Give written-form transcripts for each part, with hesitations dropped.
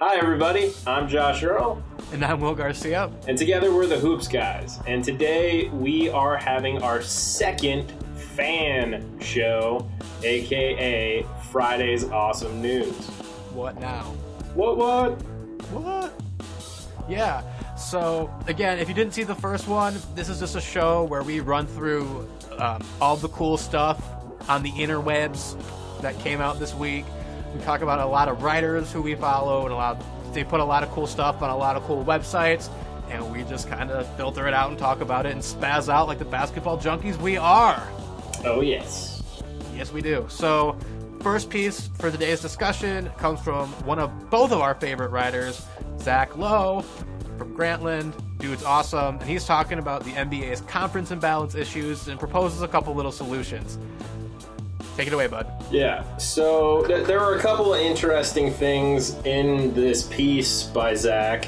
Hi, everybody. I'm Josh Earl. And I'm Will Garcia. And together we're the Hoops Guys. And today we are having our second fan show, a.k.a. Friday's Awesome News. What now? What? Yeah. So, again, if you didn't see the first one, this is just a show where we run through all the cool stuff on the interwebs that came out this week. We talk about a lot of writers who we follow, and they put a lot of cool stuff on a lot of cool websites, and we just kind of filter it out and talk about it and spaz out like the basketball junkies we are. Oh, yes. Yes, we do. So, first piece for today's discussion comes from both of our favorite writers, Zach Lowe from Grantland. Dude's awesome, and he's talking about the NBA's conference imbalance issues and proposes a couple little solutions. Take it away, bud. Yeah, so there were a couple of interesting things in this piece by Zach.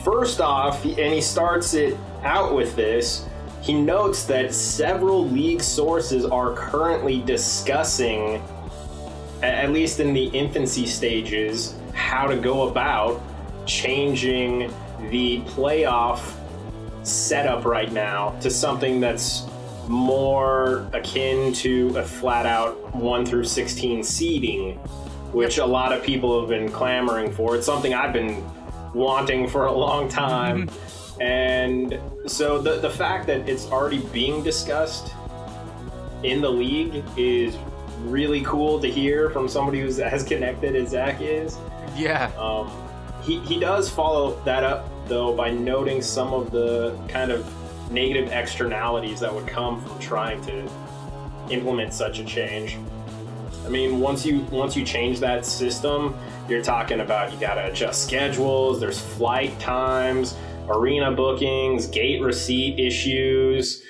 First off, and he starts it out with this, he notes that several league sources are currently discussing, at least in the infancy stages, how to go about changing the playoff setup right now to something that's more akin to a flat-out 1 through 16 seeding, which a lot of people have been clamoring for. It's something I've been wanting for a long time. And so the fact that it's already being discussed in the league is really cool to hear from somebody who's as connected as Zach is. Yeah. He does follow that up, though, by noting some of the kind of negative externalities that would come from trying to implement such a change. I mean, once you change that system, you're talking about you gotta adjust schedules, there's flight times, arena bookings, gate receipt issues.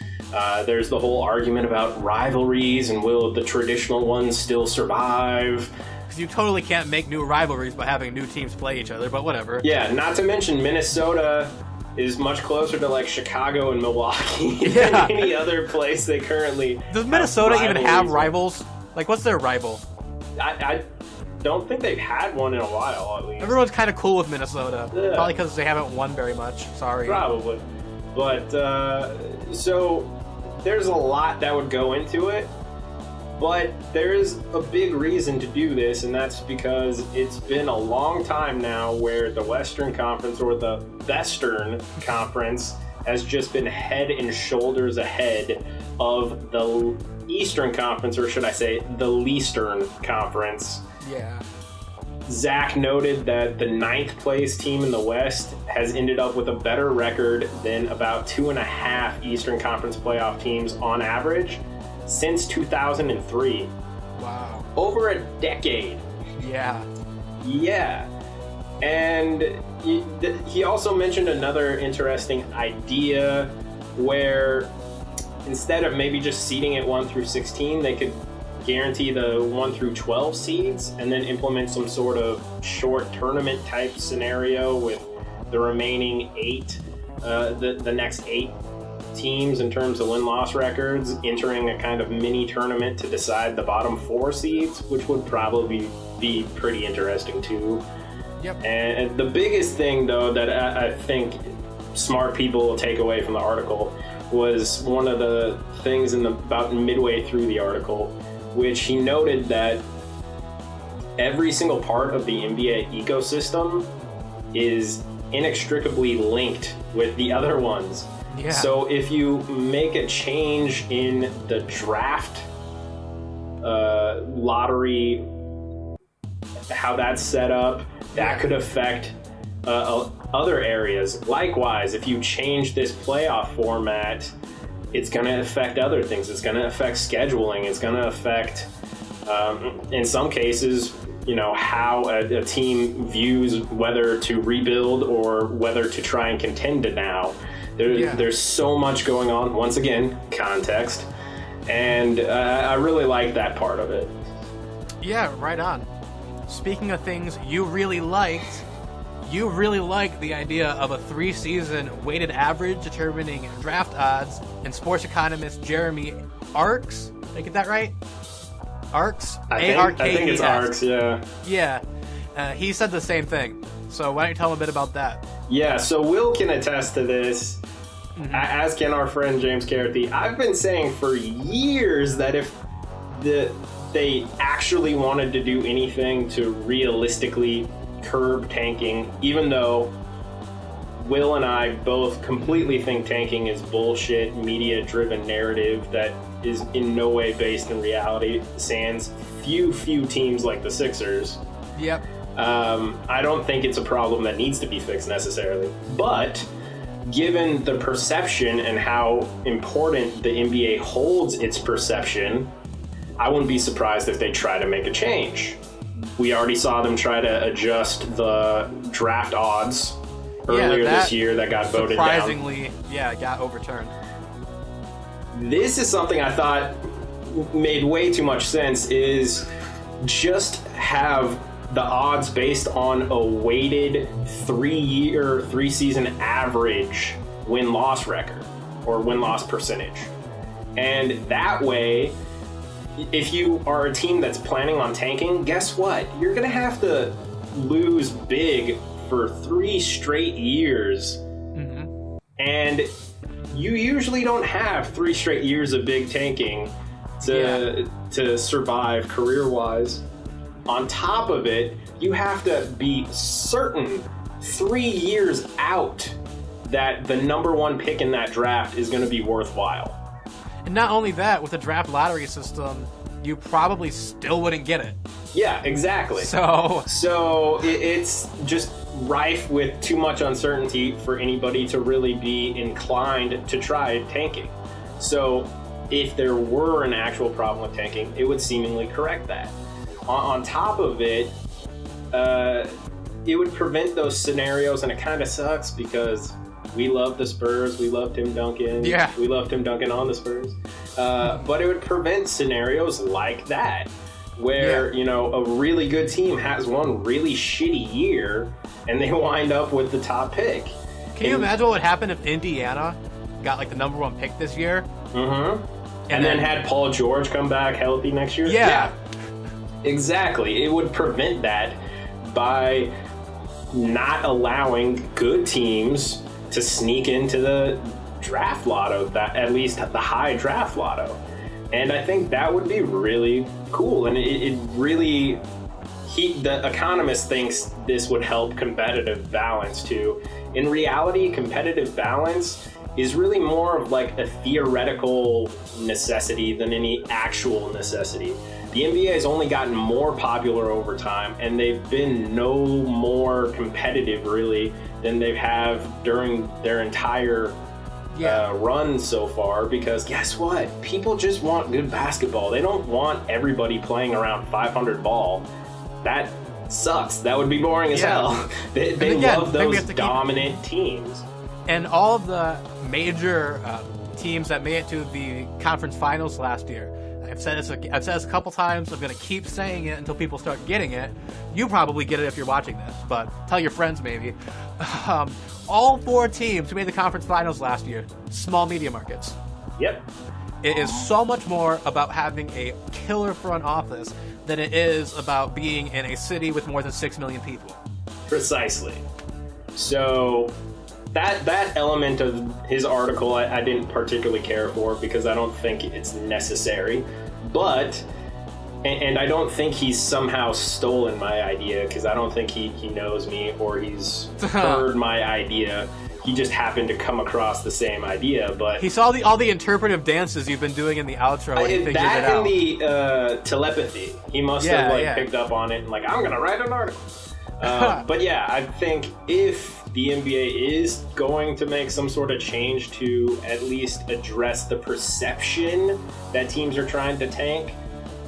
There's the whole argument about rivalries and will the traditional ones still survive? Because you totally can't make new rivalries by having new teams play each other, but whatever. Yeah, not to mention Minnesota is much closer to like Chicago and Milwaukee than any other place they currently Does Minnesota even have rivals? Like, what's their rival? I don't think they've had one in a while, at least. Everyone's kind of cool with Minnesota. Yeah. Probably because they haven't won very much. Sorry. Probably. But, so there's a lot that would go into it. But there is a big reason to do this, and that's because it's been a long time now where the Western Conference, or the Western Conference, has just been head and shoulders ahead of the Eastern Conference, or should I say, the Leastern Conference. Yeah. Zach noted that the 9th place team in the West has ended up with a better record than about 2.5 Eastern Conference playoff teams on average since 2003. Wow. Over a decade. Yeah. Yeah. And he also mentioned another interesting idea where instead of maybe just seeding it 1 through 16, they could guarantee the 1 through 12 seeds and then implement some sort of short tournament type scenario with the remaining 8, the next 8 teams in terms of win-loss records entering a kind of mini tournament to decide the bottom 4 seeds, which would probably be pretty interesting too. Yep. And the biggest thing, though, that I think smart people will take away from the article was one of the things about midway through the article, which he noted that every single part of the NBA ecosystem is inextricably linked with the other ones. Yeah. So if you make a change in the draft lottery, how that's set up, that could affect other areas. Likewise, if you change this playoff format, it's going to affect other things. It's going to affect scheduling. It's going to affect, in some cases, how a team views whether to rebuild or whether to try and contend to now. There's so much going on. Once again, context. And I really like that part of it. Yeah, right on. Speaking of things you really liked the idea of a 3-season weighted average determining draft odds, and sports economist Jeremy Arks, did I get that right? Arks? I think it's Arks, yeah. Yeah. He said the same thing. So why don't you tell him a bit about that? Yeah, so Will can attest to this, as can our friend James Carthy. I've been saying for years that if they actually wanted to do anything to realistically curb tanking, even though Will and I both completely think tanking is bullshit, media-driven narrative that is in no way based in reality, sans few teams like the Sixers. Yep. I don't think it's a problem that needs to be fixed necessarily. But given the perception and how important the NBA holds its perception, I wouldn't be surprised if they try to make a change. We already saw them try to adjust the draft odds earlier this year that got voted down. Surprisingly, it got overturned. This is something I thought made way too much sense, is just have the odds based on a weighted 3-season average win-loss record or win-loss percentage. And that way, if you are a team that's planning on tanking, guess what? You're going to have to lose big for 3 straight years. And you usually don't have 3 straight years of big tanking to survive career-wise. On top of it, you have to be certain 3 years out that the number 1 pick in that draft is going to be worthwhile. And not only that, with the draft lottery system, you probably still wouldn't get it. Yeah, exactly. So it's just rife with too much uncertainty for anybody to really be inclined to try tanking. So if there were an actual problem with tanking, it would seemingly correct that. On top of it, it would prevent those scenarios, and it kind of sucks because we love the Spurs, we love Tim Duncan, we love Tim Duncan on the Spurs, but it would prevent scenarios like that, where a really good team has one really shitty year, and they wind up with the top pick. Can you imagine what would happen if Indiana got like the number 1 pick this year? And then had Paul George come back healthy next year? Yeah. Exactly. It would prevent that by not allowing good teams to sneak into the draft lotto, at least the high draft lotto. And I think that would be really cool. And it really, the economist thinks this would help competitive balance too. In reality, competitive balance is really more of like a theoretical necessity than any actual necessity. The NBA has only gotten more popular over time, and they've been no more competitive really than they have during their entire run so far, because guess what? People just want good basketball. They don't want everybody playing around 500 ball. That sucks. That would be boring as hell. They love those dominant teams. And all of the major teams that made it to the conference finals last year, I've said this a couple times. I'm going to keep saying it until people start getting it. You probably get it if you're watching this, but tell your friends maybe. All 4 teams who made the conference finals last year, small media markets. Yep. It is so much more about having a killer front office than it is about being in a city with more than 6 million people. Precisely. So that element of his article I didn't particularly care for, because I don't think it's necessary. But, and I don't think he's somehow stolen my idea, because I don't think he knows me or he's heard my idea. He just happened to come across the same idea, but he saw all the interpretive dances you've been doing in the outro, and he figured it out. That and the telepathy. He must have picked up on it and I'm gonna write an article. But yeah, I think if the NBA is going to make some sort of change to at least address the perception that teams are trying to tank,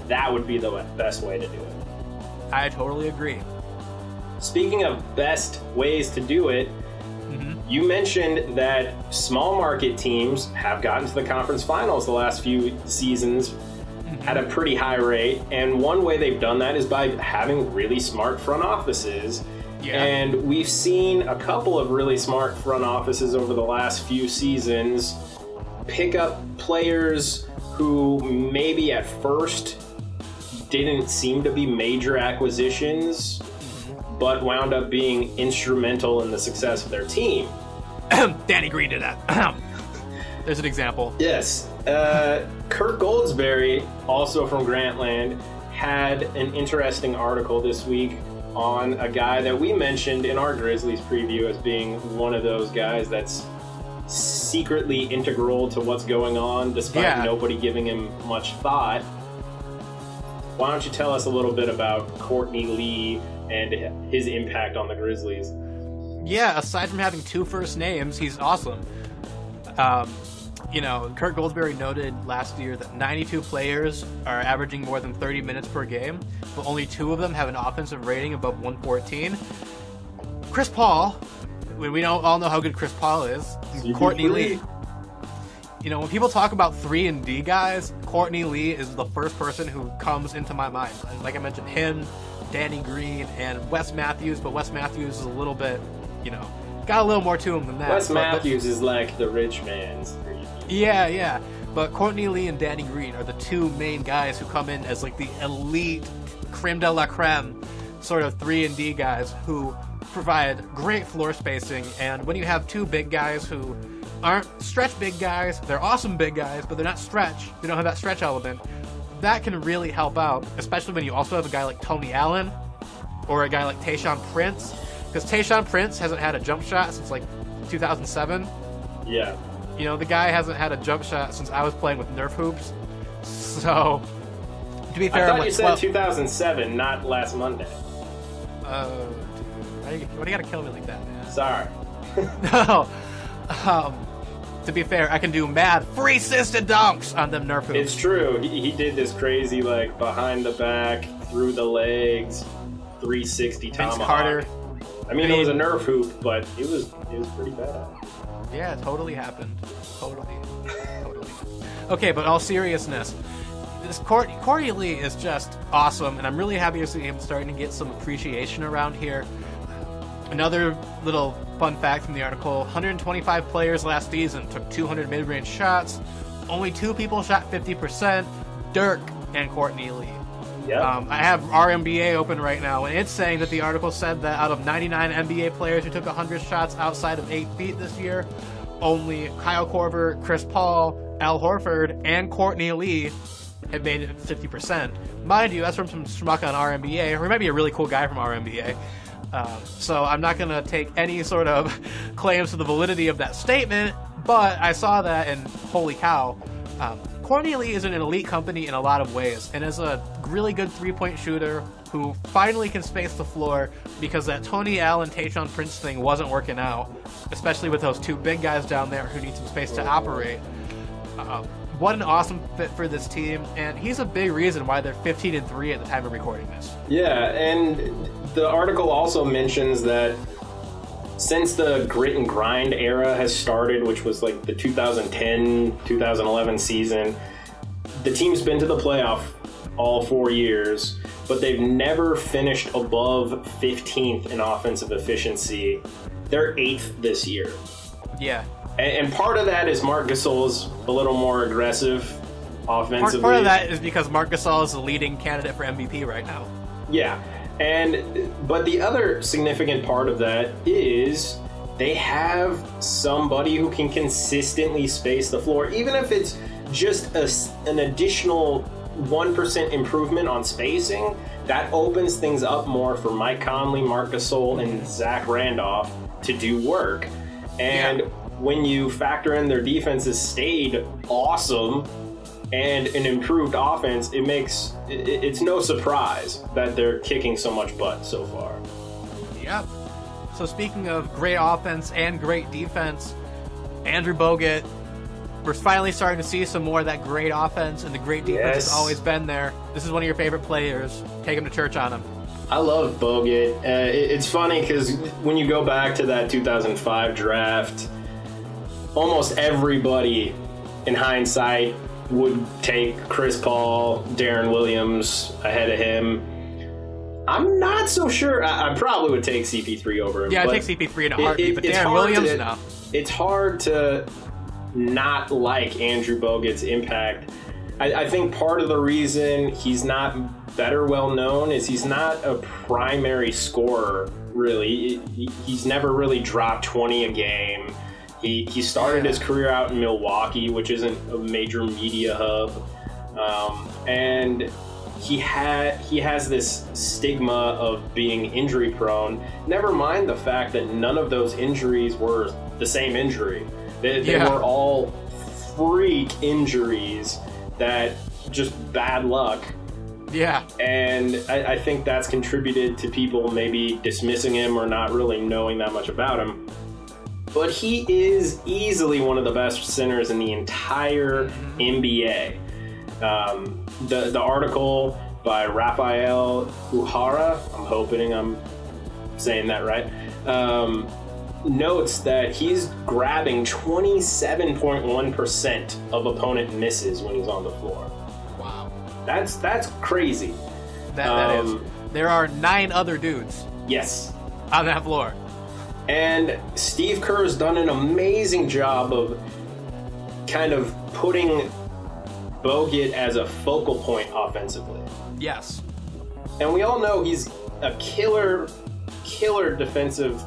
that would be the best way to do it. I totally agree. Speaking of best ways to do it, you mentioned that small market teams have gotten to the conference finals the last few seasons at a pretty high rate, and one way they've done that is by having really smart front offices. And we've seen a couple of really smart front offices over the last few seasons pick up players who maybe at first didn't seem to be major acquisitions, but wound up being instrumental in the success of their team. Danny Green did that. There's an example. Yes. Kurt Goldsberry, also from Grantland, had an interesting article this week on a guy that we mentioned in our Grizzlies preview as being one of those guys that's secretly integral to what's going on despite nobody giving him much thought. Why don't you tell us a little bit about Courtney Lee and his impact on the Grizzlies? Yeah, aside from having 2 first names, he's awesome. Kurt Goldsberry noted last year that 92 players are averaging more than 30 minutes per game, but only 2 of them have an offensive rating above 114. Chris Paul, we don't all know how good Chris Paul is. Courtney Lee. When people talk about 3-and-D guys, Courtney Lee is the first person who comes into my mind. Like I mentioned, him, Danny Green, and Wes Matthews, but Wes Matthews is a little bit, got a little more to him than that. Wes Matthews is like the rich man's 3-and-D. Yeah. But Courtney Lee and Danny Green are the 2 main guys who come in as like the elite, creme de la creme sort of 3-and-D guys who provide great floor spacing. And when you have 2 big guys who aren't stretch big guys, they're awesome big guys, but they're not stretch. They don't have that stretch element. That can really help out, especially when you also have a guy like Tony Allen or a guy like Tayshaun Prince. Because Tayshaun Prince hasn't had a jump shot since like 2007. Yeah. The guy hasn't had a jump shot since I was playing with Nerf hoops. So, to be fair, I thought you said 2007, not last Monday. Why do you gotta kill me like that, man? Sorry. No. To be fair, I can do mad free-sisted dunks on them Nerf hoops. It's true. He did this crazy, like, behind the back, through the legs, 360 tomahawk. Carter. I mean, it was a Nerf hoop, but it was pretty bad. Yeah, it totally happened. Totally. Okay, but all seriousness, this Courtney Lee is just awesome, and I'm really happy to see him starting to get some appreciation around here. Another little fun fact from the article, 125 players last season took 200 mid-range shots. Only 2 people shot 50%, Dirk and Courtney Lee. Yep. I have RMBA open right now, and it's saying that the article said that out of 99 NBA players who took 100 shots outside of 8 feet this year, only Kyle Korver, Chris Paul, Al Horford, and Courtney Lee have made it 50%. Mind you, that's from some schmuck on RMBA, or he might be a really cool guy from RMBA. So I'm not going to take any sort of claims to the validity of that statement, but I saw that and holy cow. Courtney Lee is in an elite company in a lot of ways, and is a really good 3-point shooter who finally can space the floor because that Tony Allen, Tayshaun Prince thing wasn't working out, especially with those 2 big guys down there who need some space to operate. What an awesome fit for this team, and he's a big reason why they're 15-3 at the time of recording this. Yeah, and the article also mentions that since the grit and grind era has started, which was like the 2010-2011 season, the team's been to the playoff all 4 years, but they've never finished above 15th in offensive efficiency. They're 8th this year. Yeah. And part of that is Marc Gasol's a little more aggressive offensively. Part of that is because Marc Gasol is the leading candidate for MVP right now. Yeah. But the other significant part of that is they have somebody who can consistently space the floor, even if it's just an additional 1% improvement on spacing. That opens things up more for Mike Conley, Marc Gasol, and Zach Randolph to do work. And when you factor in their defense has stayed awesome and an improved offense, it's no surprise that they're kicking so much butt so far. Yep. So speaking of great offense and great defense, Andrew Bogut, we're finally starting to see some more of that great offense, and the great defense has always been there. This is one of your favorite players. Take him to church on him. I love Bogut. It's funny because when you go back to that 2005 draft, almost everybody in hindsight would take Chris Paul, Darren Williams ahead of him. I'm not so sure. I probably would take CP3 over him. Yeah, I'd take CP3 in a heartbeat, but Darren Williams, no. It's hard to not like Andrew Bogut's impact. I think part of the reason he's not better well known is he's not a primary scorer, really. He's never really dropped 20 a game. He started his career out in Milwaukee, which isn't a major media hub. And he has this stigma of being injury prone. Never mind the fact that none of those injuries were the same injury. They were all freak injuries that just bad luck. Yeah. And I think that's contributed to people maybe dismissing him or not really knowing that much about him. But he is easily one of the best centers in the entire NBA. The article by Rafael Uhara, I'm hoping I'm saying that right, notes that he's grabbing 27.1% of opponent misses when he's on the floor. Wow. That's crazy. That is. There are 9 other dudes. Yes. On that floor. And Steve Kerr's done an amazing job of kind of putting Bogut as a focal point offensively. Yes. And we all know he's a killer defensive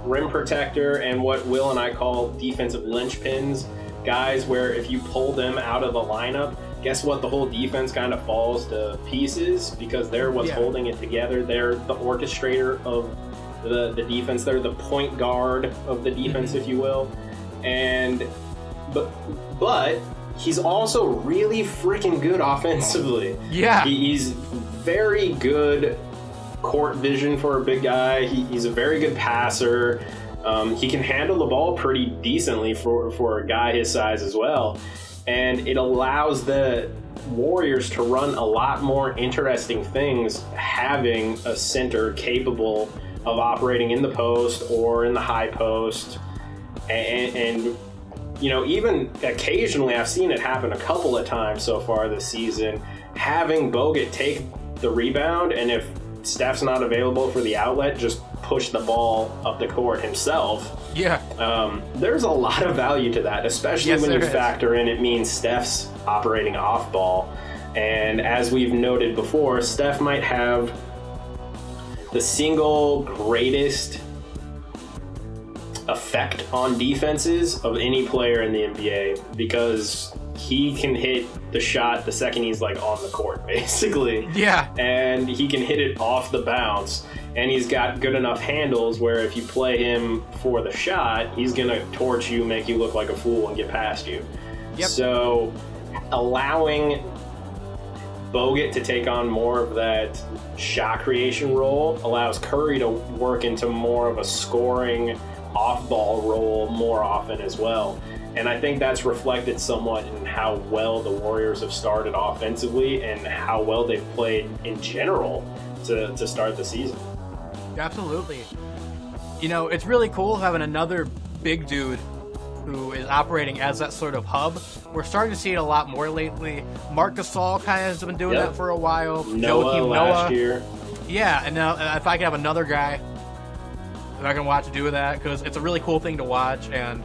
rim protector and what Will and I call defensive linchpins. Guys where if you pull them out of the lineup, guess what? The whole defense kind of falls to pieces because they're what's holding it together. They're the orchestrator of the defense. They're the point guard of the defense, if you will. But he's also really freaking good offensively. Yeah. He's very good court vision for a big guy. He's a very good passer. He can handle the ball pretty decently for a guy his size as well. And it allows the Warriors to run a lot more interesting things having a center capable of operating in the post or in the high post. And you know, even occasionally, I've seen it happen a couple of times so far this season, having Bogut take the rebound, and if Steph's not available for the outlet, just push the ball up the court himself. Yeah. There's a lot of value to that, especially when you factor in it means Steph's operating off ball. And as we've noted before, Steph might have the single greatest effect on defenses of any player in the NBA because he can hit the shot the second he's like on the court, basically. Yeah. And he can hit it off the bounce. And he's got good enough handles where if you play him for the shot, he's going to torch you, make you look like a fool, and get past you. Yep. So allowing Bogut to take on more of that shot creation role allows Curry to work into more of a scoring off-ball role more often as well. And I think that's reflected somewhat in how well the Warriors have started offensively and how well they've played in general to start the season. Absolutely. You know, it's really cool having another big dude who is operating as that sort of hub. We're starting to see it a lot more lately. Marc Gasol kind of has been doing that for a while. Noah last year. Yeah, and now if I could have another guy that I can watch do that, because it's a really cool thing to watch, and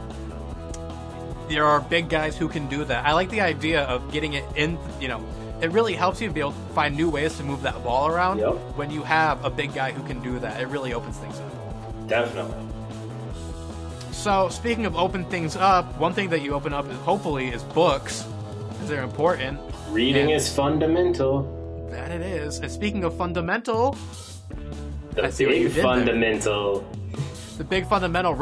there are big guys who can do that. I like the idea of getting it in, you know, it really helps you be able to find new ways to move that ball around when you have a big guy who can do that. It really opens things up. Definitely. So, speaking of open things up, one thing that you open up is hopefully is books, because they're important. Reading is fundamental. That it is. And speaking of fundamental, the big fundamental. The big fundamental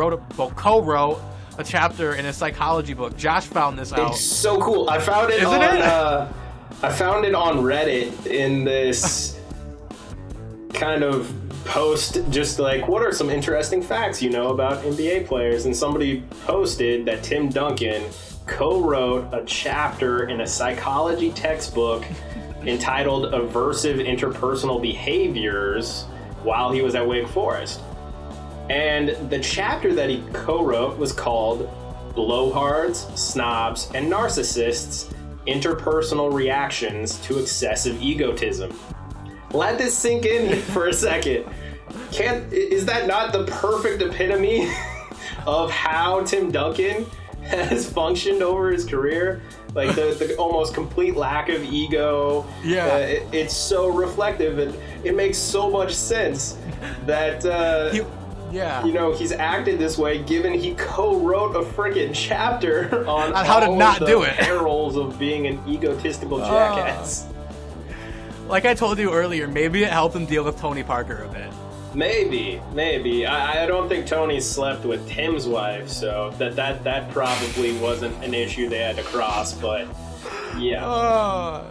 co-wrote a chapter in a psychology book. Josh found this out. It's so cool. I found it I found it on Reddit in this kind of post, just like, what are some interesting facts you know about NBA players? And somebody posted that Tim Duncan co-wrote a chapter in a psychology textbook entitled Aversive Interpersonal Behaviors while he was at Wake Forest. And the chapter that he co-wrote was called Blowhards, Snobs, and Narcissists: Interpersonal Reactions to Excessive Egotism. Let this sink in for a second. Is that not the perfect epitome of how Tim Duncan has functioned over his career? Like the almost complete lack of ego. Yeah. It's so reflective, and it makes so much sense that yeah. you know, he's acted this way given he co-wrote a friggin' chapter on how to not do it. Perils of being an egotistical jackass. Like I told you earlier, maybe it helped him deal with Tony Parker a bit. Maybe. I don't think Tony slept with Tim's wife, so that probably wasn't an issue they had to cross, but yeah.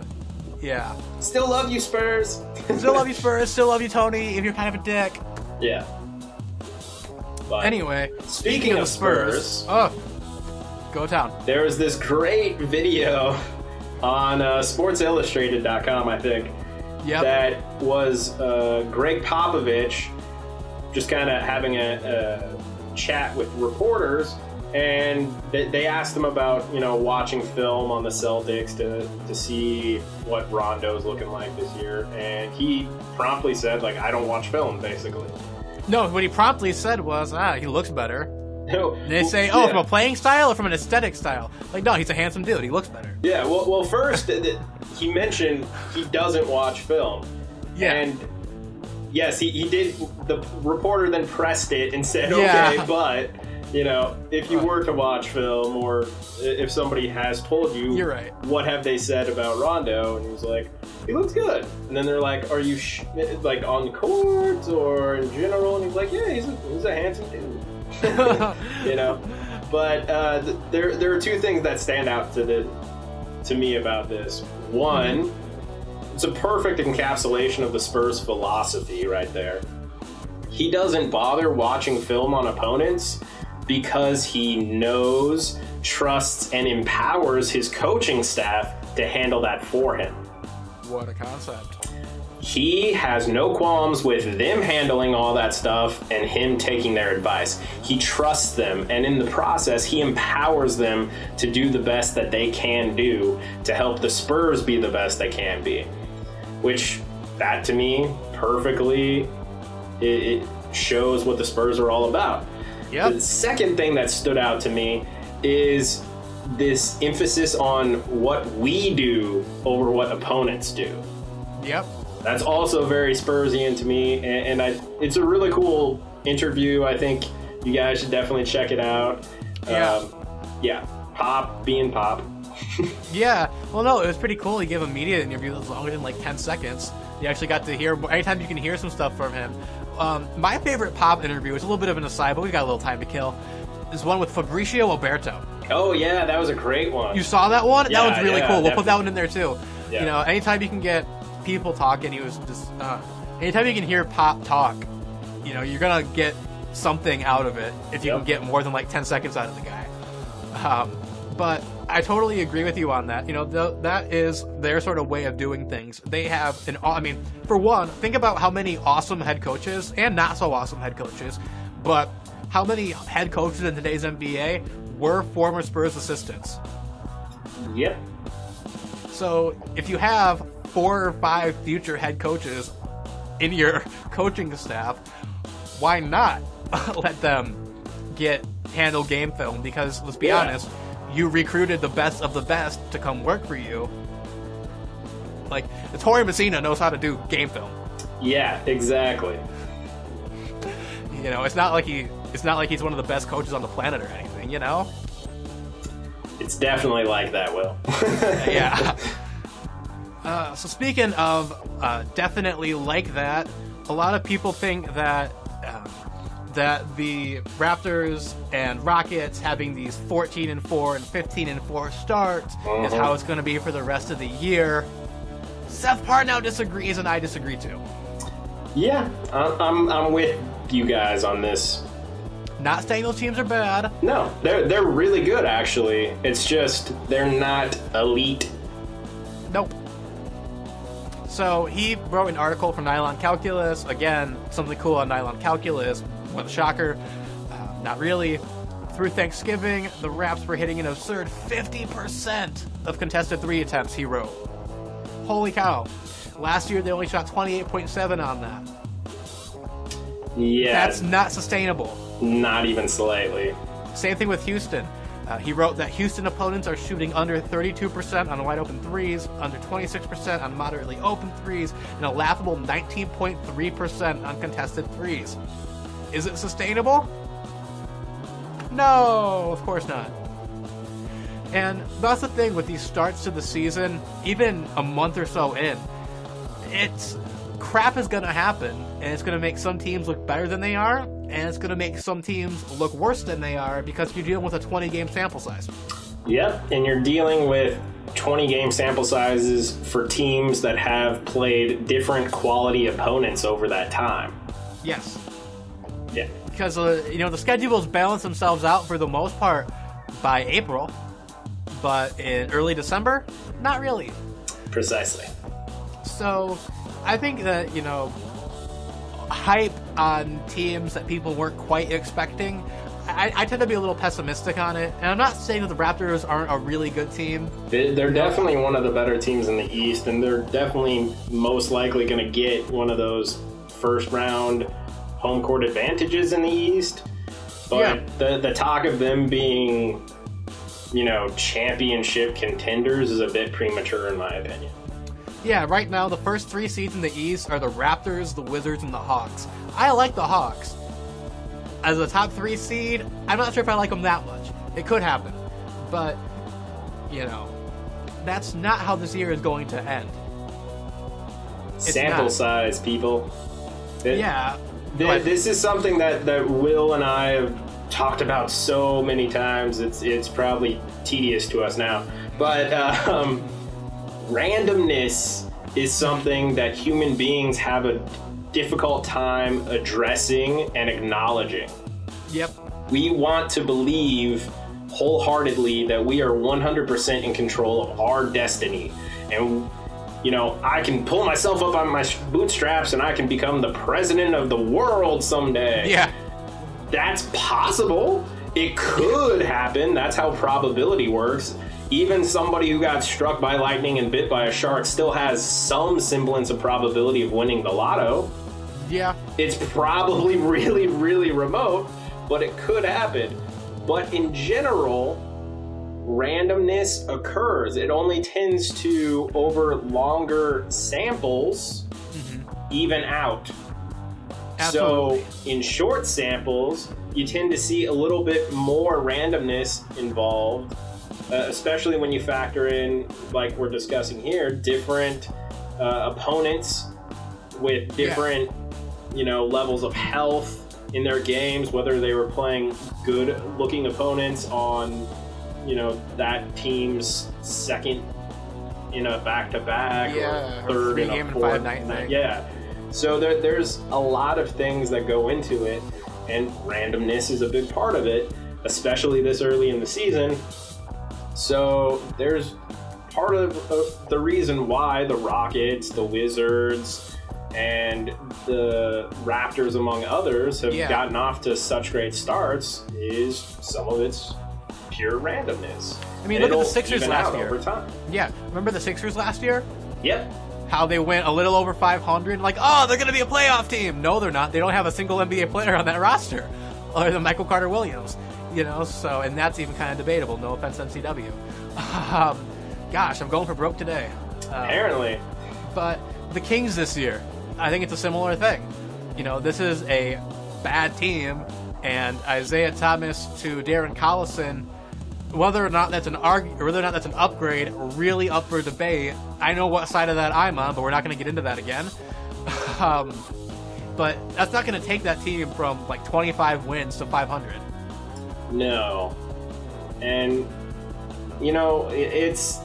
Yeah. Still love you, Spurs. Still love you, Spurs. Still love you, Tony, if you're kind of a dick. Yeah. But anyway, speaking of Spurs, go town. There was this great video on SportsIllustrated.com, I think. Yep. That was Greg Popovich just kind of having a chat with reporters, and they asked him about, you know, watching film on the Celtics to see what Rondo's looking like this year, and he promptly said, like, I don't watch film, basically. No, what he promptly said was, he looks better. No, they say, from a playing style or from an aesthetic style? Like, no, he's a handsome dude. He looks better. Yeah, well first, he mentioned he doesn't watch film. Yeah. And yes, he did. The reporter then pressed it and said, okay, but, you know, if you were to watch film, or if somebody has told you, you're right, what have they said about Rondo? And he was like, he looks good. And then they're like, are you like on court or in general? And he's like, yeah, he's a handsome dude. You know, but there are two things that stand out to me about this. One, it's a perfect encapsulation of the Spurs philosophy right there. He doesn't bother watching film on opponents because he knows, trusts, and empowers his coaching staff to handle that for him. What a concept. He has no qualms with them handling all that stuff and him taking their advice. He trusts them, and in the process, he empowers them to do the best that they can do to help the Spurs be the best they can be. Which, that to me, perfectly, it shows what the Spurs are all about. Yep. The second thing that stood out to me is this emphasis on what we do over what opponents do. Yep. That's also very Spursian to me, and it's a really cool interview. I think you guys should definitely check it out. Yeah. Pop being Pop. Yeah. Well, no, it was pretty cool. He gave a media interview that was longer than like 10 seconds. You actually got to hear, anytime you can hear some stuff from him. My favorite Pop interview, it's a little bit of an aside, but we got a little time to kill, is one with Fabrizio Oberto. Oh, yeah, that was a great one. You saw that one? Yeah, that one's really cool. We'll definitely put that one in there, too. Yeah. You know, anytime you can get people talking, he was just, anytime you can hear Pop talk, you know, you're going to get something out of it if you can get more than like 10 seconds out of the guy. But I totally agree with you on that. You know, that is their sort of way of doing things. They have for one, think about how many awesome head coaches and not so awesome head coaches, but how many head coaches in today's NBA were former Spurs assistants. Yep. So if you have 4 or 5 future head coaches in your coaching staff, why not let them handle game film? Because let's be honest, you recruited the best of the best to come work for you. Like, Torrey Messina knows how to do game film. Yeah, exactly. You know, it's not like he's one of the best coaches on the planet or anything, you know? It's definitely like that, Will. Yeah. So speaking of definitely like that, a lot of people think that the Raptors and Rockets having these 14-4 and 15-4 starts is how it's going to be for the rest of the year. Seth Partnow disagrees, and I disagree too. Yeah, I'm with you guys on this. Not saying those teams are bad. No, they're really good, actually. It's just they're not elite. Nope. So he wrote an article for Nylon Calculus. Again, something cool on Nylon Calculus. What a shocker. Not really. Through Thanksgiving, the Raps were hitting an absurd 50% of contested 3 attempts, he wrote. Holy cow. Last year, they only shot 28.7 on that. Yeah. That's not sustainable. Not even slightly. Same thing with Houston. He wrote that Houston opponents are shooting under 32% on wide open threes, under 26% on moderately open threes, and a laughable 19.3% on contested threes. Is it sustainable? No, of course not. And that's the thing with these starts to the season, even a month or so in, crap is going to happen, and it's going to make some teams look better than they are, and it's going to make some teams look worse than they are because you're dealing with a 20-game sample size. Yep, and you're dealing with 20-game sample sizes for teams that have played different quality opponents over that time. Yes. Yeah. Because, the schedules balance themselves out for the most part by April, but in early December, not really. Precisely. So, I think that, hype on teams that people weren't quite expecting, I tend to be a little pessimistic on it. And I'm not saying that the Raptors aren't a really good team. They're definitely one of the better teams in the East, and they're definitely most likely going to get one of those first-round home court advantages in the East. But the talk of them being, championship contenders is a bit premature in my opinion. Yeah, right now the first 3 seeds in the East are the Raptors, the Wizards, and the Hawks. I like the Hawks. As a top 3 seed, I'm not sure if I like them that much. It could happen. But, that's not how this year is going to end. Sample size, people. This is something that Will and I have talked about so many times. It's probably tedious to us now. But randomness is something that human beings have a difficult time addressing and acknowledging. Yep. We want to believe wholeheartedly that we are 100% in control of our destiny. And, I can pull myself up on my bootstraps and I can become the president of the world someday. Yeah. That's possible. It could happen. That's how probability works. Even somebody who got struck by lightning and bit by a shark still has some semblance of probability of winning the lotto. Yeah. It's probably really, really remote, but it could happen. But in general, randomness occurs. It only tends to, over longer samples, even out. Absolutely. So in short samples, you tend to see a little bit more randomness involved, especially when you factor in, like we're discussing here, different opponents with different, levels of health in their games, whether they were playing good-looking opponents on, that team's second in a back-to-back, or third in a fourth night thing. Yeah. So there's a lot of things that go into it, and randomness is a big part of it, especially this early in the season. So there's part of the reason why the Rockets, the Wizards, and the Raptors, among others, have gotten off to such great starts is some of it's pure randomness. I mean, look at the Sixers last year. Over time. Yeah, remember the Sixers last year? Yep. How they went a little over 500, like, oh, they're going to be a playoff team. No, they're not. They don't have a single NBA player on that roster, other than Michael Carter-Williams. So, and that's even kind of debatable. No offense, NCW. Gosh, I'm going for broke today. Apparently. But the Kings this year, I think it's a similar thing. This is a bad team, and Isaiah Thomas to Darren Collison, whether or not that's an upgrade, really up for debate. I know what side of that I'm on, but we're not going to get into that again. But that's not going to take that team from like 25 wins to 500. No. And, it's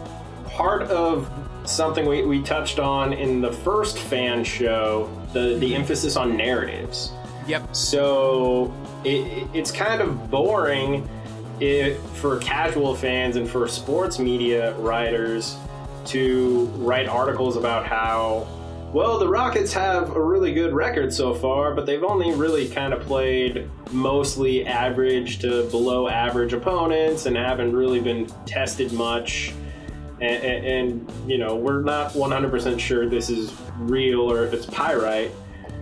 part of something we touched on in the first fan show, the emphasis on narratives. Yep. So it's kind of boring for casual fans and for sports media writers to write articles about how, well, the Rockets have a really good record so far, but they've only really kind of played mostly average to below average opponents and haven't really been tested much. And we're not 100% sure this is real or if it's pyrite.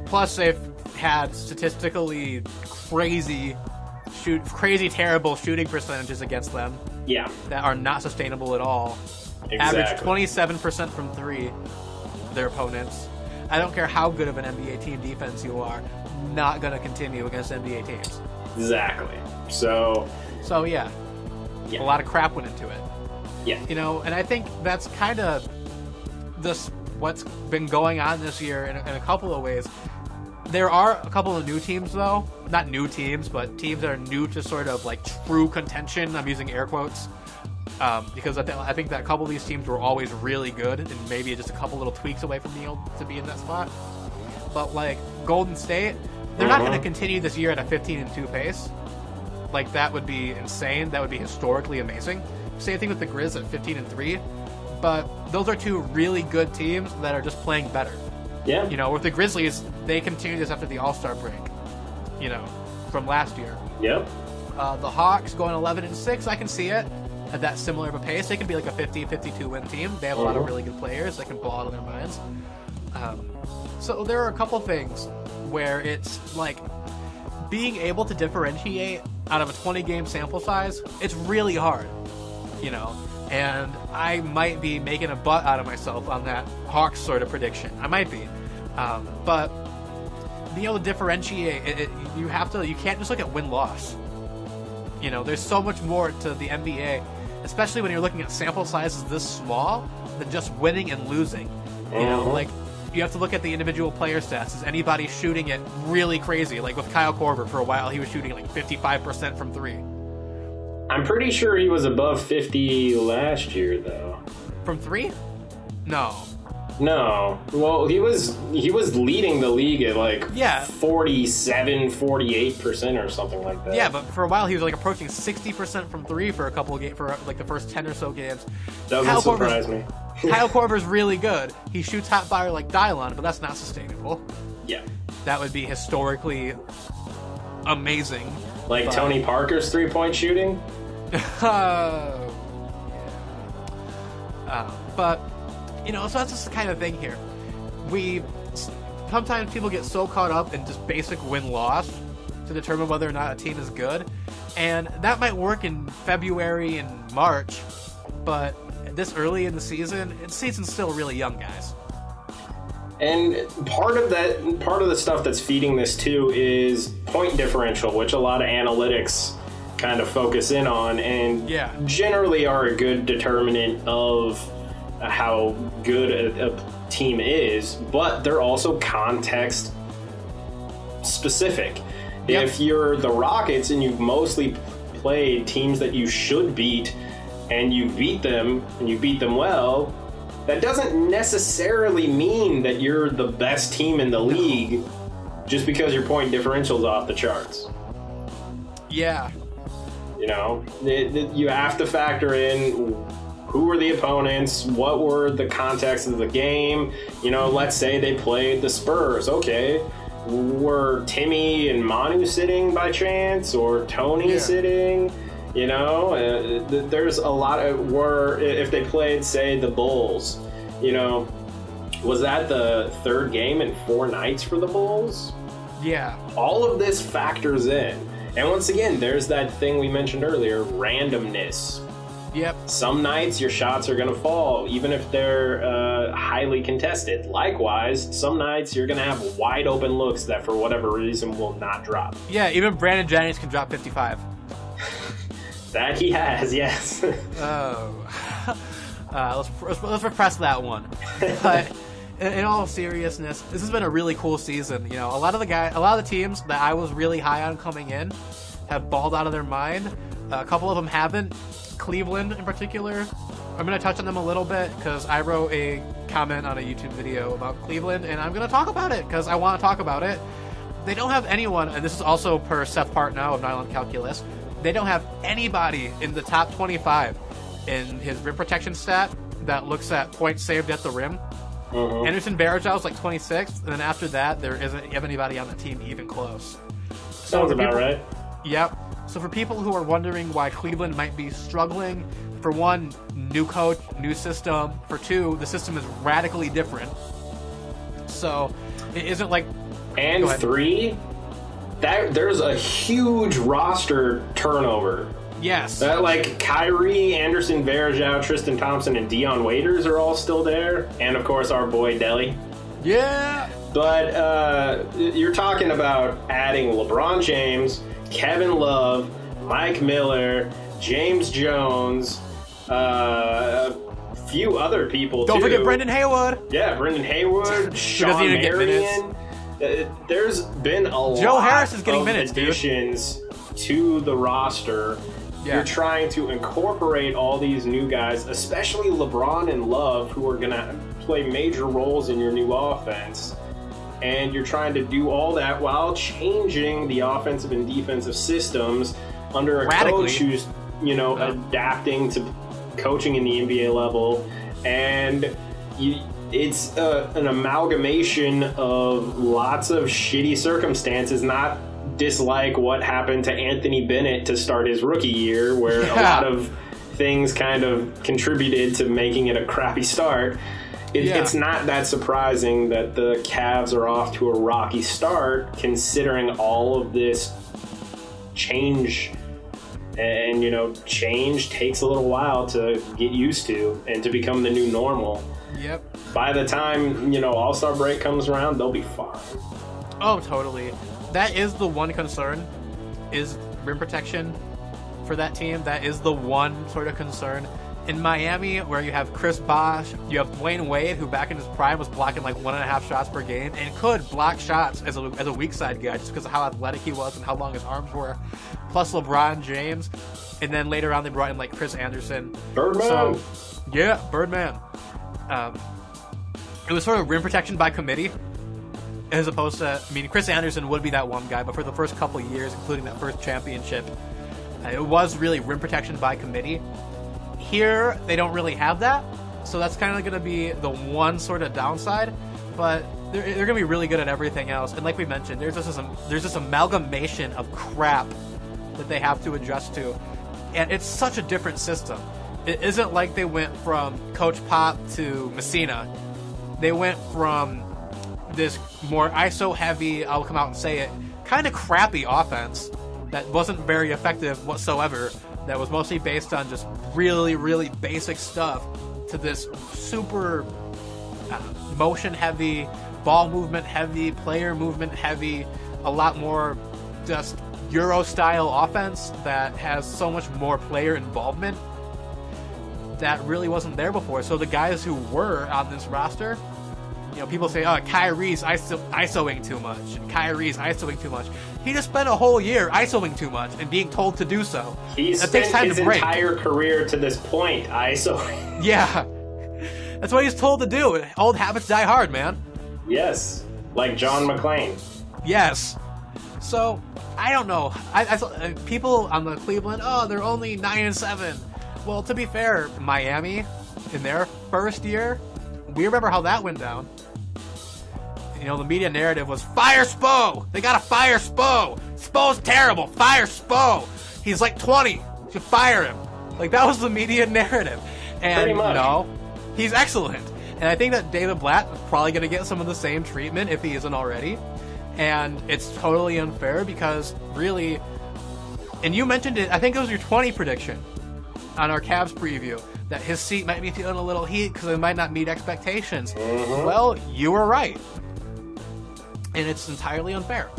Plus, they've had statistically crazy crazy terrible shooting percentages against them. Yeah. That are not sustainable at all. Exactly. Average 27% from three, their opponents. I don't care how good of an NBA team defense you are, not going to continue against NBA teams. Exactly. So yeah, a lot of crap went into it. Yeah. You know, and I think that's kind of what's been going on this year in a couple of ways. There are a couple of new teams, though. Not new teams, but teams that are new to sort of like true contention. I'm using air quotes. Because I think that a couple of these teams were always really good and maybe just a couple little tweaks away from being able to be in that spot. But like Golden State, they're not going to continue this year at a 15-2 pace. Like that would be insane. That would be historically amazing. Same thing with the Grizz at 15-3. But those are two really good teams that are just playing better. Yeah. You know, with the Grizzlies, they continue this after the All-Star break. You know, from last year. Yep. The Hawks going 11-6, I can see it at that similar of a pace. They could be like a 50-52 win team. They have a lot of really good players that can ball out of their minds. So there are a couple things where it's like being able to differentiate out of a 20-game sample size. It's really hard, you know. And I might be making a butt out of myself on that Hawks sort of prediction. I might be, but being able to differentiate, you can't just look at win-loss. You know, there's so much more to the NBA, especially when you're looking at sample sizes this small, than just winning and losing. You know, like, you have to look at the individual player stats. Is anybody shooting it really crazy? Like with Kyle Korver, for a while, he was shooting like 55% from three. I'm pretty sure he was above 50 last year, though. From three? No. Well, he was leading the league at like 47, 48% or something like that. Yeah, but for a while he was like approaching 60% from three for a couple of games, for like the first 10 or so games. Doesn't surprise me. Kyle Korver's really good. He shoots hot fire like Dylon, but that's not sustainable. Yeah. That would be historically amazing. Like Tony Parker's three-point shooting? But, you know, so that's just the kind of thing here. Sometimes people get so caught up in just basic win-loss to determine whether or not a team is good. And that might work in February and March, but this early in the season's still really young, guys. And part of the stuff that's feeding this too is point differential, which a lot of analytics kind of focus in on, and generally are a good determinant of how good a team is, but they're also context specific. Yep. If you're the Rockets and you've mostly played teams that you should beat, and you beat them, and you beat them well, that doesn't necessarily mean that you're the best team in the league just because your point differential's off the charts. Yeah. You know, you have to factor in who were the opponents, what were the context of the game. You know, let's say they played the Spurs. Okay, were Timmy and Manu sitting by chance, or Tony sitting? You know, there's a lot of if they played, say, the Bulls, you know, was that the third game in 4 nights for the Bulls? Yeah. All of this factors in. And once again, there's that thing we mentioned earlier, randomness. Yep. Some nights your shots are going to fall, even if they're highly contested. Likewise, some nights you're going to have wide open looks that for whatever reason will not drop. Yeah, even Brandon Jennings can drop 55. That he has, yes. Let's repress that one. But in all seriousness, this has been a really cool season. You know, a lot of the teams that I was really high on coming in have balled out of their mind. A couple of them haven't. Cleveland, in particular, I'm going to touch on them a little bit because I wrote a comment on a YouTube video about Cleveland, and I'm going to talk about it because I want to talk about it. They don't have anyone, and this is also per Seth Partnow of Nylon Calculus. They don't have anybody in the top 25 in his rim protection stat that looks at points saved at the rim. Anderson Varejau's like 26th, and then after that, there isn't anybody on the team even close. Sounds about right. Yep. So for people who are wondering why Cleveland might be struggling, for one, new coach, new system. For two, the system is radically different. So it isn't like... And three, there's a huge roster turnover. Yes. That, like, Kyrie, Anderson, Varejao, Tristan Thompson, and Dion Waiters are all still there. And, of course, our boy Delly. Yeah. But you're talking about adding LeBron James, Kevin Love, Mike Miller, James Jones, a few other people, Don't too. forget Brendan Haywood. Yeah, Brendan Haywood, Sean need to get Marion. There's been a lot Joe Harris is getting of minutes, additions to the roster. Yeah. You're trying to incorporate all these new guys, especially LeBron and Love, who are going to play major roles in your new offense. And you're trying to do all that while changing the offensive and defensive systems under a coach who's, adapting to coaching in the NBA level. And it's an amalgamation of lots of shitty circumstances, not dislike what happened to Anthony Bennett to start his rookie year, where a lot of things kind of contributed to making it a crappy start. It's not that surprising that the Cavs are off to a rocky start, considering all of this change. And, change takes a little while to get used to and to become the new normal. Yep. By the time, All-Star break comes around, they'll be fine. Oh, totally. That is the one concern, is rim protection for that team. That is the one sort of concern. In Miami, where you have Chris Bosh, you have Dwayne Wade, who back in his prime was blocking like 1.5 shots per game and could block shots as a weak side guy just because of how athletic he was and how long his arms were. Plus LeBron James. And then later on they brought in like Chris Anderson. Birdman! Yeah, Birdman. It was sort of rim protection by committee. As opposed to, Chris Anderson would be that one guy, but for the first couple of years, including that first championship, it was really rim protection by committee. Here, they don't really have that, so that's kind of going to be the one sort of downside, but they're going to be really good at everything else. And like we mentioned, there's this amalgamation of crap that they have to adjust to, and it's such a different system. It isn't like they went from Coach Pop to Messina. They went from this more ISO-heavy, I'll come out and say it, kind of crappy offense that wasn't very effective whatsoever, that was mostly based on just really, really basic stuff, to this super motion-heavy, ball movement-heavy, player movement-heavy, a lot more just Euro-style offense that has so much more player involvement that really wasn't there before. So the guys who were on this roster, people say, oh, Kyrie's ISOing too much, and Kyrie's ISOing too much. He just spent a whole year ISOing too much and being told to do so. He's spent his entire career to this point ISOing. Yeah. That's what he's told to do. Old habits die hard, man. Yes. Like John McClane. Yes. So, I don't know. I saw people on the Cleveland, they're only 9-7. Well, to be fair, Miami, in their first year, we remember how that went down. The media narrative was, fire Spo! They gotta fire Spo! Spo's terrible! Fire Spo! He's like 20! You should fire him! Like, that was the media narrative. And pretty much. No, he's excellent. And I think that David Blatt is probably gonna get some of the same treatment if he isn't already. And it's totally unfair because, really, and you mentioned it, I think it was your 20 prediction on our Cavs preview, that his seat might be feeling a little heat because it might not meet expectations. Mm-hmm. Well, you were right. And it's entirely unfair.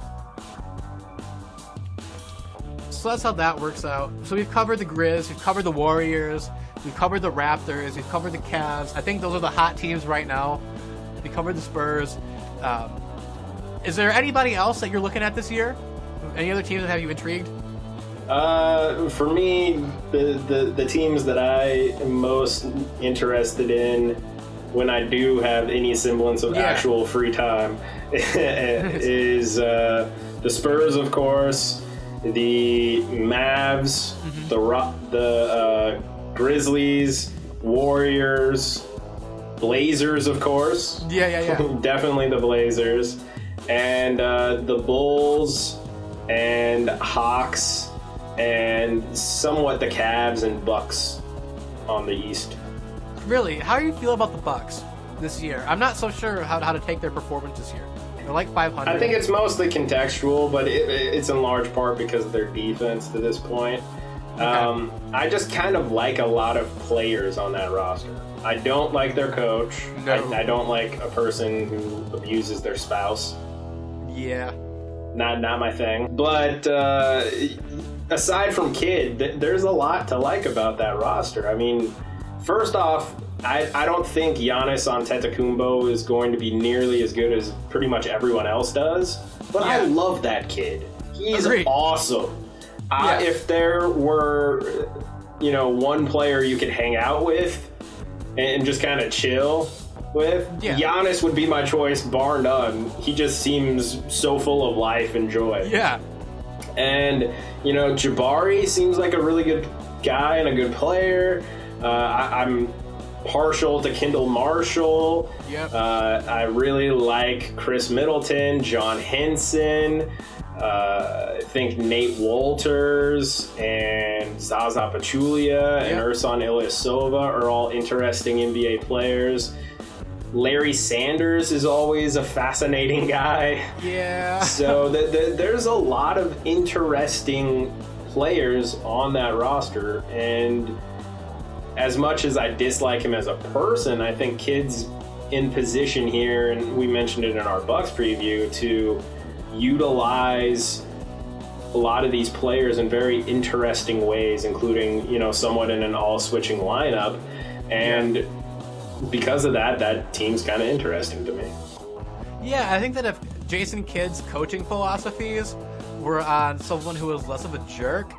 So that's how that works out. So we've covered the Grizz, we've covered the Warriors, we've covered the Raptors, we've covered the Cavs. I think those are the hot teams right now. We covered the Spurs. Is there anybody else that you're looking at this year? Any other teams that have you intrigued? For me, the teams that I am most interested in when I do have any semblance of actual free time is the Spurs, of course, the Mavs, the Grizzlies, Warriors, Blazers, of course. Yeah. Definitely the Blazers. And the Bulls and Hawks and somewhat the Cavs and Bucks on the East. Really? How do you feel about the Bucks this year? I'm not so sure how to take their performance this year. They're like 500. I think it's mostly contextual, but it's in large part because of their defense to this point. Okay. I just kind of like a lot of players on that roster. I don't like their coach. No. I don't like a person who abuses their spouse. Yeah. Not my thing. But aside from Kidd, there's a lot to like about that roster. I mean, first off, I don't think Giannis Antetokounmpo is going to be nearly as good as pretty much everyone else does. But I love that kid. He's awesome. Yeah. If there were, one player you could hang out with and just kind of chill with, Giannis would be my choice, bar none. He just seems so full of life and joy. Yeah. And, Jabari seems like a really good guy and a good player. I'm partial to Kendall Marshall. Yep. I really like Chris Middleton, John Henson. I think Nate Wolters and Zaza Pachulia and Ersan Ilyasova are all interesting NBA players. Larry Sanders is always a fascinating guy. Yeah. So there's a lot of interesting players on that roster, and as much as I dislike him as a person, I think Kidd's in position here, and we mentioned it in our Bucks preview, to utilize a lot of these players in very interesting ways, including, somewhat in an all-switching lineup. And because of that team's kind of interesting to me. Yeah, I think that if Jason Kidd's coaching philosophies were on someone who was less of a jerk...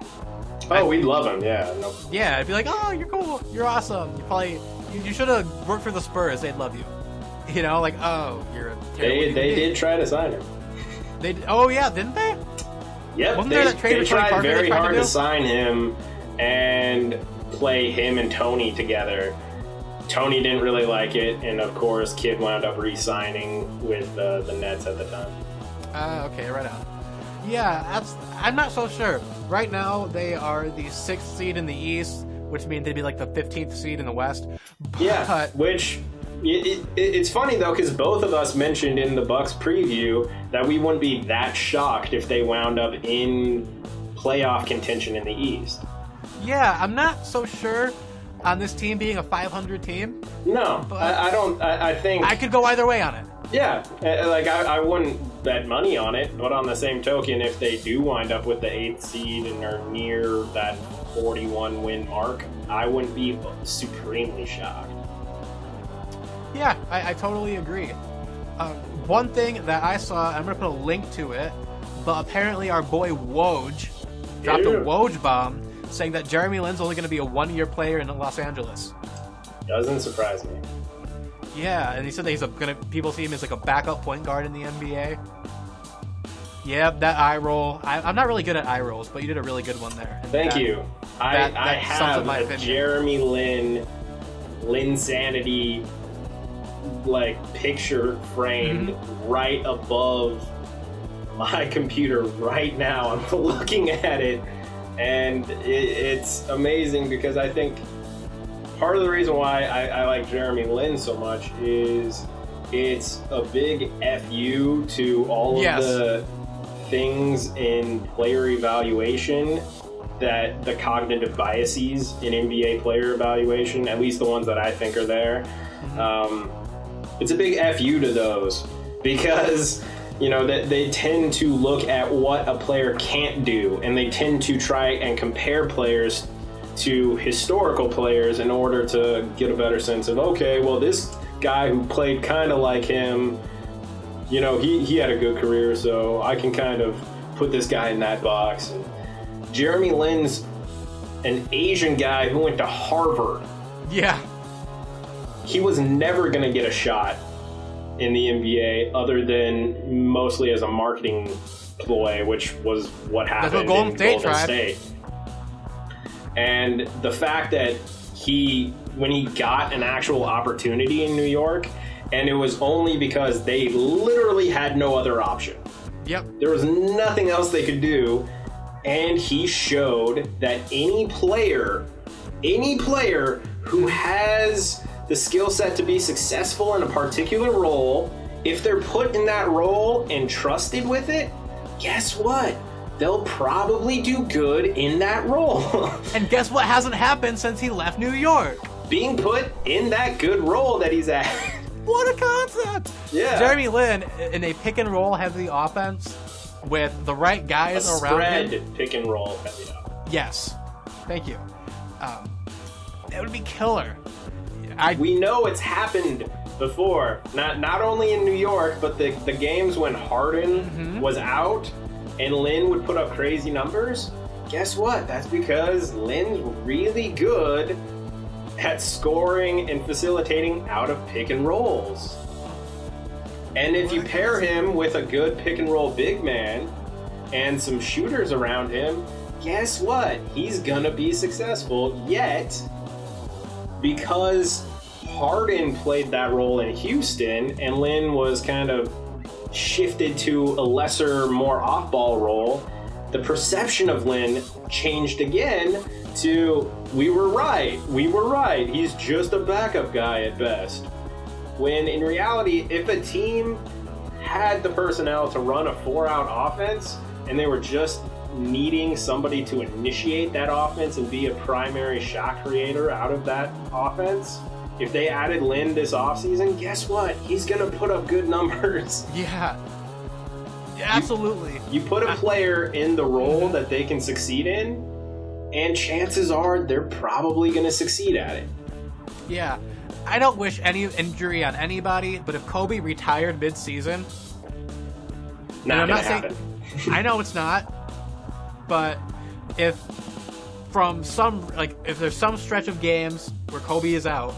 we'd love him, yeah. No. Yeah, I'd be like, oh, you're cool, you're awesome. You should have worked for the Spurs, they'd love you. You're a terrible They did try to sign him. Didn't they? Yep, Wasn't there that trade they with Tony tried Parker very hard to to sign him and play him and Tony together. Tony didn't really like it, and of course, Kidd wound up re-signing with the Nets at the time. Okay, right on. Yeah, I'm not so sure. Right now, they are the 6th seed in the East, which means they'd be like the 15th seed in the West. But, which... It's funny, though, because both of us mentioned in the Bucks preview that we wouldn't be that shocked if they wound up in playoff contention in the East. Yeah, I'm not so sure on this team being a 500 team. No, I don't. I think... I could go either way on it. Yeah, I wouldn't bet money on it, but on the same token, if they do wind up with the 8th seed and are near that 41-win mark, I wouldn't be supremely shocked. Yeah, I totally agree. One thing that I saw, I'm going to put a link to it, but apparently our boy Woj dropped a Wojbomb saying that Jeremy Lin's only going to be a 1-year player in Los Angeles. Doesn't surprise me. Yeah, and he said that people see him as like a backup point guard in the NBA. Yeah, that eye roll. I'm not really good at eye rolls, but you did a really good one there. Thank you. I have a Jeremy Lin Sanity picture framed right above my computer right now. I'm looking at it, and it's amazing because I think part of the reason why I like Jeremy Lin so much is it's a big FU to all of the things in player evaluation, that the cognitive biases in NBA player evaluation, at least the ones that I think are there. It's a big FU to those because, they tend to look at what a player can't do, and they tend to try and compare players to historical players in order to get a better sense of, okay, well, this guy who played kind of like him, he had a good career, so I can kind of put this guy in that box. And Jeremy Lin's an Asian guy who went to Harvard. Yeah. He was never going to get a shot in the NBA other than mostly as a marketing ploy, which was what happened in Golden State. And the fact that when he got an actual opportunity in New York, and it was only because they literally had no other option. Yep. There was nothing else they could do, and he showed that any player who has the skill set to be successful in a particular role if they're put in that role and trusted with it, guess what? They'll probably do good in that role. And guess what hasn't happened since he left New York? Being put in that good role that he's at. What a concept! Yeah. Jeremy Lin, in a pick and roll heavy offense with the right guys around him. Spread pick and roll heavy offense. Yes. Thank you. That would be killer. We know it's happened before. Not only in New York, but the games when Harden was out and Lin would put up crazy numbers. Guess what? That's because Lin's really good at scoring and facilitating out of pick and rolls. And if you pair him with a good pick and roll big man and some shooters around him, guess what? He's gonna be successful. Yet, because Harden played that role in Houston and Lin was kind of shifted to a lesser, more off-ball role, the perception of Lin changed again to, we were right, he's just a backup guy at best. When in reality, if a team had the personnel to run a 4-out offense and they were just needing somebody to initiate that offense and be a primary shot creator out of that offense, if they added Lin this offseason, guess what? He's going to put up good numbers. Yeah. Absolutely. You put a player in the role that they can succeed in, and chances are they're probably going to succeed at it. Yeah. I don't wish any injury on anybody, but if Kobe retired mid-season... Not going to happen. I know it's not, but if there's some stretch of games where Kobe is out,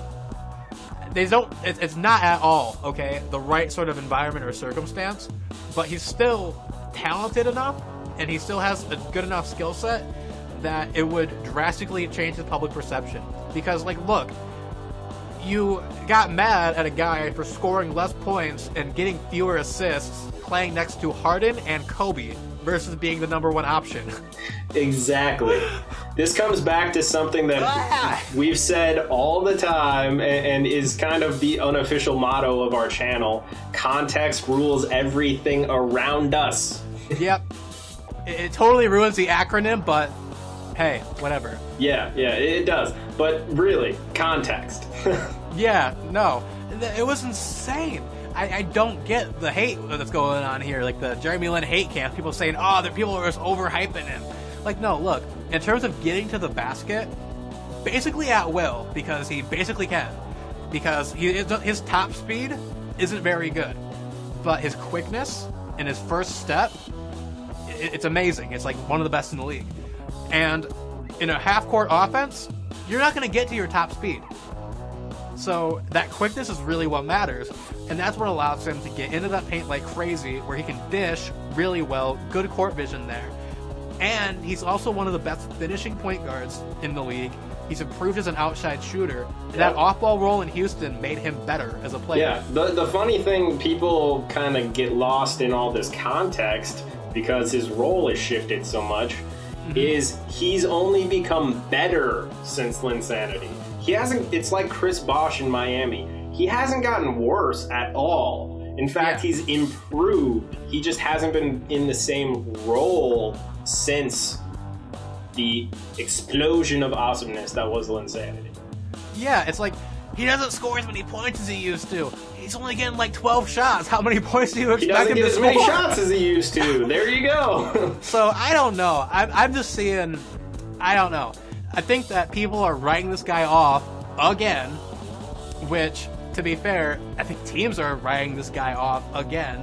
it's not at all, okay, the right sort of environment or circumstance, but he's still talented enough and he still has a good enough skill set that it would drastically change the public perception. Because, look, you got mad at a guy for scoring less points and getting fewer assists playing next to Harden and Kobe versus being the number one option. Exactly. This comes back to something that we've said all the time and is kind of the unofficial motto of our channel. Context rules everything around us. Yep. It totally ruins the acronym, but hey, whatever. Yeah, it does. But really, context. Yeah, no. It was insane. I don't get the hate that's going on here, like the Jeremy Lin hate camp. People saying, the people are just overhyping him. No, look, in terms of getting to the basket, basically at will, because he basically can. Because his top speed isn't very good. But his quickness and his first step, it's amazing. It's one of the best in the league. And in a half-court offense, you're not going to get to your top speed. So that quickness is really what matters, and that's what allows him to get into that paint like crazy, where he can dish really well, good court vision there. And he's also one of the best finishing point guards in the league. He's improved as an outside shooter. Yep. That off-ball role in Houston made him better as a player. Yeah, the funny thing, people kind of get lost in all this context because his role has shifted so much, is he's only become better since Linsanity. He hasn't. It's like Chris Bosh in Miami. He hasn't gotten worse at all. In fact, he's improved. He just hasn't been in the same role since the explosion of awesomeness that was Linsanity. Yeah, it's he doesn't score as many points as he used to. He's only getting 12 shots. How many points do you expect him to score? He doesn't get as many shots as he used to. There you go. So I don't know. I'm just seeing. I don't know. I think that people are writing this guy off again, which, to be fair, I think teams are writing this guy off again,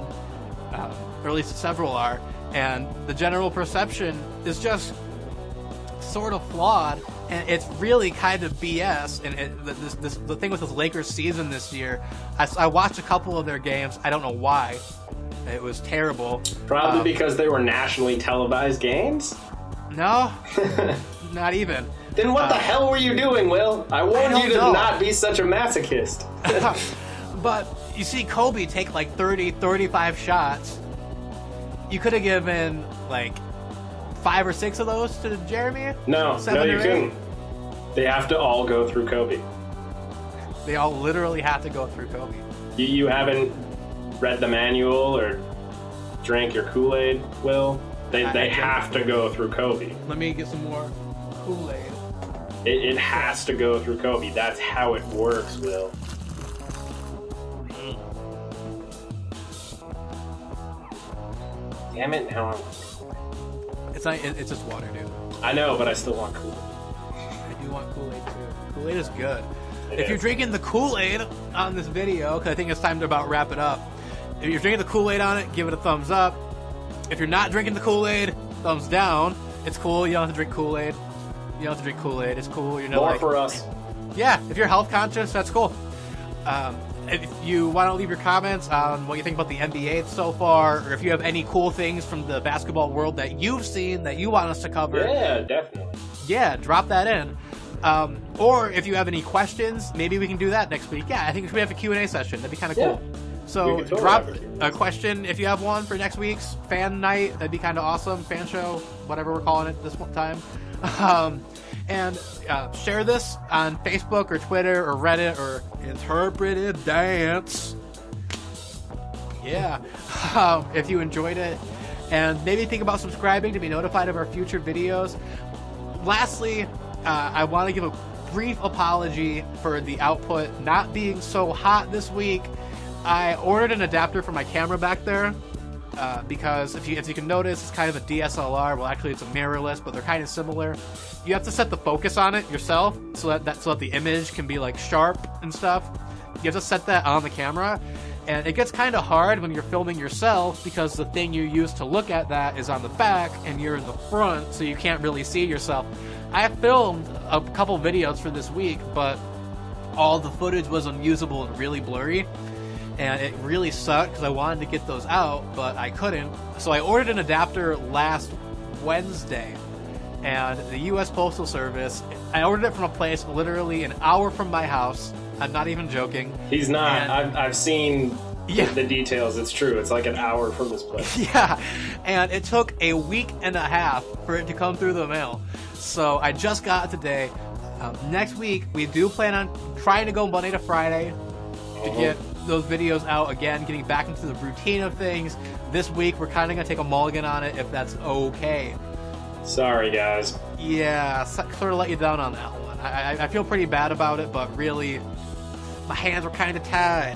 or at least several are, and the general perception is just sort of flawed, and it's really kind of BS. And the thing with this Lakers season this year, I watched a couple of their games. I don't know why. It was terrible. Probably because they were nationally televised games? No, not even. Then what the hell were you doing, Will? I warned you to not be such a masochist. But you see Kobe take 30, 35 shots. You could have given 5 or 6 of those to Jeremy? No, you couldn't. They have to all go through Kobe. They all literally have to go through Kobe. You haven't read the manual or drank your Kool-Aid, Will, they have to go through Kobe. Let me get some more Kool-Aid. It has to go through Kobe. That's how it works, Will. Damn it, now It's not. It's just water, dude. I know, but I still want Kool-Aid. I do want Kool-Aid too. Kool-Aid is good. It If is. you're drinking the Kool-Aid on this video, because I think it's time to about wrap it up. If you're drinking the Kool-Aid on it, give it a thumbs up. If you're not drinking the Kool-Aid, thumbs down. It's cool. You don't have to drink Kool-Aid. You don't have to drink Kool-Aid. It's cool. You're not More like, for us. yeah, if you're health conscious, that's cool. If you want to leave your comments on what you think about the NBA so far, or if you have any cool things from the basketball world that you've seen that you want us to cover, Yeah, definitely. yeah, drop that in. Or if you have any questions, maybe we can do that next week. Yeah, I think we should have a Q&A session. That'd be kind of cool. So We could totally drop have a Q&A. a question if you have one for next week's fan night. That'd be kind of awesome. Fan show, whatever we're calling it this one time. And share this on Facebook or Twitter or Reddit or Interpretive Dance. Yeah, if you enjoyed it. And maybe think about subscribing to be notified of our future videos. Lastly, I want to give a brief apology for the output not being so hot this week. I ordered an adapter for my camera back there because if you can notice, it's kind of a DSLR. Well, actually, it's a mirrorless, but they're kind of similar. You have to set the focus on it yourself so that the image can be like sharp and stuff. You have to set that on the camera, and it gets kind of hard when you're filming yourself because the thing you use to look at that is on the back and you're in the front, so you can't really see yourself. I filmed a couple videos for this week, but all the footage was unusable and really blurry. And it really sucked because I wanted to get those out, but I couldn't. So I ordered an adapter last Wednesday. And the U.S. Postal Service, I ordered it from a place literally an hour from my house. I'm not even joking. He's not. And- I've seen the details. It's true. It's like an hour from this place. Yeah, and it took a week and a half for it to come through the mail. So I just got it today. Next week, we do plan on trying to go Monday to Friday to get those videos out again, getting back into the routine of things. This week, we're kind of going to take a mulligan on it if that's okay. Sorry, guys. Yeah, sort of let you down on that one. I feel pretty bad about it, but really, my hands were kind of tied.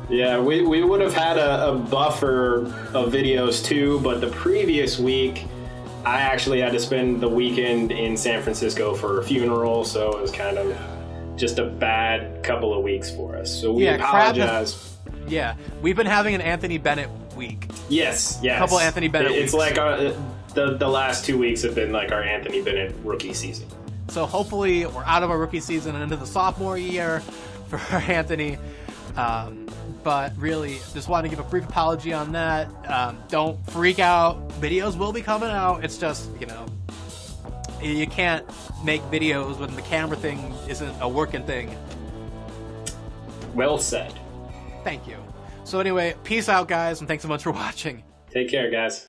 Yeah, we would have had a buffer of videos too, but the previous week, I actually had to spend the weekend in San Francisco for a funeral, so it was kind of just a bad couple of weeks for us. So we apologize. Yeah, we've been having an Anthony Bennett week. Yes. A couple Anthony Bennett It's weeks. like the last 2 weeks have been like our Anthony Bennett rookie season. So hopefully we're out of our rookie season and into the sophomore year for Anthony. But really, just wanted to give a brief apology on that. Don't freak out. Videos will be coming out. It's just, you can't make videos when the camera thing isn't a working thing. Well said. Thank you. So anyway, peace out, guys, and thanks so much for watching. Take care, guys.